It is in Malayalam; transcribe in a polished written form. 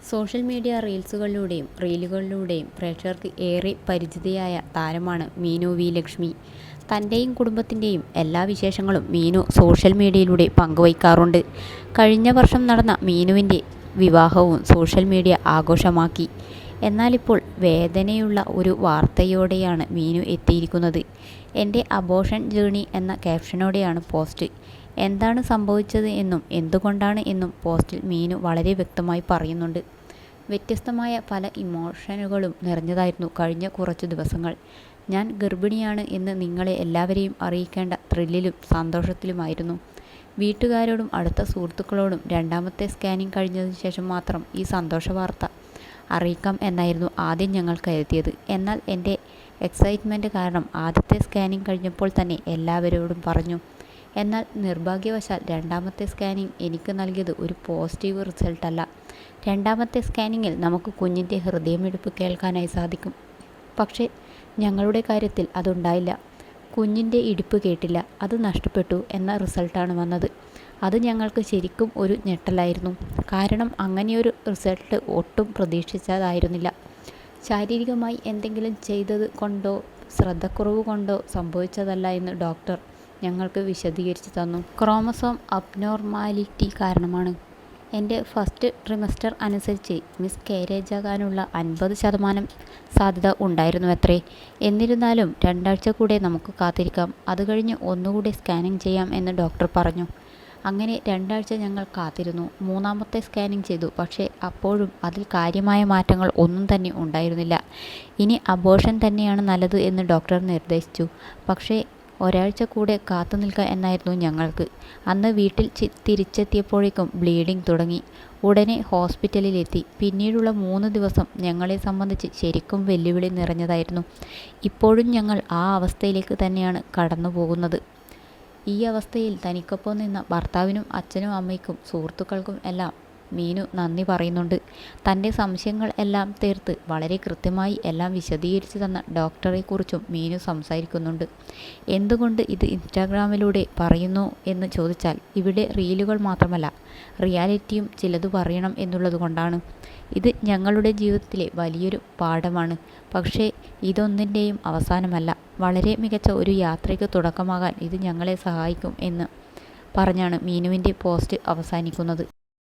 സോഷ്യൽ മീഡിയ റീലുകളിലൂടെയും പ്രേക്ഷകർക്ക് ഏറെ പരിചിതയായ താരമാണ് മീനു വി. ലക്ഷ്മി. തൻ്റെയും കുടുംബത്തിൻ്റെയും എല്ലാ വിശേഷങ്ങളും മീനു സോഷ്യൽ മീഡിയയിലൂടെ പങ്കുവയ്ക്കാറുണ്ട്. കഴിഞ്ഞ വർഷം നടന്ന മീനുവിൻ്റെ വിവാഹവും സോഷ്യൽ മീഡിയ ആഘോഷമാക്കി. എന്നാലിപ്പോൾ വേദനയുള്ള ഒരു വാർത്തയോടെയാണ് മീനു എത്തിയിരിക്കുന്നത്. എൻ്റെ അബോർഷൻ ജേർണി എന്ന ക്യാപ്ഷനോടെയാണ് പോസ്റ്റ്. എന്താണ് സംഭവിച്ചത് എന്നും എന്തുകൊണ്ടാണ് എന്നും പോസ്റ്റിൽ മീനു വളരെ വ്യക്തമായി പറയുന്നുണ്ട്. വ്യത്യസ്തമായ പല ഇമോഷനുകളും നിറഞ്ഞതായിരുന്നു കഴിഞ്ഞ കുറച്ചു ദിവസങ്ങൾ. ഞാൻ ഗർഭിണിയാണ് എന്ന് നിങ്ങളെ എല്ലാവരെയും അറിയിക്കേണ്ട ത്രില്ലിലും സന്തോഷത്തിലുമായിരുന്നു. വീട്ടുകാരോടും അടുത്ത സുഹൃത്തുക്കളോടും രണ്ടാമത്തെ സ്കാനിങ് കഴിഞ്ഞതിന് ശേഷം മാത്രം ഈ സന്തോഷ വാർത്ത അറിയിക്കാം എന്നായിരുന്നു ആദ്യം ഞങ്ങൾ കരുതിയത്. എന്നാൽ എൻ്റെ എക്സൈറ്റ്മെൻറ്റ് കാരണം ആദ്യത്തെ സ്കാനിങ് കഴിഞ്ഞപ്പോൾ തന്നെ എല്ലാവരോടും പറഞ്ഞു. എന്നാൽ നിർഭാഗ്യവശാൽ രണ്ടാമത്തെ സ്കാനിങ് എനിക്ക് നൽകിയത് ഒരു പോസിറ്റീവ് റിസൾട്ടല്ല. രണ്ടാമത്തെ സ്കാനിങ്ങിൽ നമുക്ക് കുഞ്ഞിൻ്റെ ഹൃദയമിടിപ്പ് കേൾക്കാനായി സാധിക്കും. പക്ഷേ ഞങ്ങളുടെ കാര്യത്തിൽ അതുണ്ടായില്ല. കുഞ്ഞിൻ്റെ ഇടിപ്പ് കേട്ടില്ല, അത് നഷ്ടപ്പെട്ടു എന്ന റിസൾട്ടാണ് വന്നത്. അത് ഞങ്ങൾക്ക് ശരിക്കും ഒരു ഞെട്ടലായിരുന്നു. കാരണം അങ്ങനെയൊരു റിസൾട്ട് ഒട്ടും പ്രതീക്ഷിച്ചതായിരുന്നില്ല. ശാരീരികമായി എന്തെങ്കിലും ചെയ്തത് കൊണ്ടോ ശ്രദ്ധക്കുറവ് കൊണ്ടോ സംഭവിച്ചതല്ല എന്ന് ഡോക്ടർ ഞങ്ങൾക്ക് വിശദീകരിച്ചു തന്നു. ക്രോമസോം അബ്നോർമാലിറ്റി കാരണമാണ്. എൻ്റെ ഫസ്റ്റ് ട്രിമസ്റ്റർ അനുസരിച്ച് മിസ്കാരേജ് ആകാനുള്ള 50% സാധ്യത ഉണ്ടായിരുന്നുവത്രേ. എന്നിരുന്നാലും 2 ആഴ്ച കൂടെ നമുക്ക് കാത്തിരിക്കാം. അത് കഴിഞ്ഞ് ഒന്നുകൂടി സ്കാനിങ് ചെയ്യാം എന്ന് ഡോക്ടർ പറഞ്ഞു. അങ്ങനെ 2 ആഴ്ച ഞങ്ങൾ കാത്തിരുന്നു. മൂന്നാമത്തെ സ്കാനിങ് ചെയ്തു. പക്ഷേ അപ്പോഴും അതിൽ കാര്യമായ മാറ്റങ്ങൾ ഒന്നും തന്നെ ഉണ്ടായിരുന്നില്ല. ഇനി അബോർഷൻ തന്നെയാണ് നല്ലത് എന്ന് ഡോക്ടർ നിർദ്ദേശിച്ചു. പക്ഷേ ഒരാഴ്ച കൂടെ കാത്തു നിൽക്കുക എന്നായിരുന്നു ഞങ്ങൾക്ക്. അന്ന് വീട്ടിൽ തിരിച്ചെത്തിയപ്പോഴേക്കും ബ്ലീഡിങ് തുടങ്ങി. ഉടനെ ഹോസ്പിറ്റലിലെത്തി. പിന്നീടുള്ള 3 ദിവസം ഞങ്ങളെ സംബന്ധിച്ച് ശരിക്കും വെല്ലുവിളി നിറഞ്ഞതായിരുന്നു. ഇപ്പോഴും ഞങ്ങൾ ആ അവസ്ഥയിലേക്ക് തന്നെയാണ് കടന്നു പോകുന്നത്. ഈ അവസ്ഥയിൽ തനിക്കൊപ്പം നിന്ന ഭർത്താവിനും അച്ഛനും അമ്മയ്ക്കും സുഹൃത്തുക്കൾക്കും എല്ലാം മീനു നന്ദി പറയുന്നുണ്ട്. തൻ്റെ സംശയങ്ങൾ എല്ലാം തീർത്ത് വളരെ കൃത്യമായി എല്ലാം വിശദീകരിച്ചു തന്ന ഡോക്ടറെക്കുറിച്ചും മീനു സംസാരിക്കുന്നുണ്ട്. എന്തുകൊണ്ട് ഇത് ഇൻസ്റ്റാഗ്രാമിലൂടെ പറയുന്നു എന്ന് ചോദിച്ചാൽ ഇവിടെ റീലുകൾ മാത്രമല്ല, റിയാലിറ്റിയും ചിലത് പറയണം എന്നുള്ളതുകൊണ്ടാണ്. ഇത് ഞങ്ങളുടെ ജീവിതത്തിലെ വലിയൊരു പാഠമാണ്. പക്ഷേ ഇതൊന്നിൻ്റെയും അവസാനമല്ല. വളരെ മികച്ച ഒരു യാത്രയ്ക്ക് തുടക്കമാകാൻ ഇത് ഞങ്ങളെ സഹായിക്കും എന്ന് പറഞ്ഞാണ് മീനുവിൻ്റെ പോസ്റ്റ് അവസാനിക്കുന്നത്.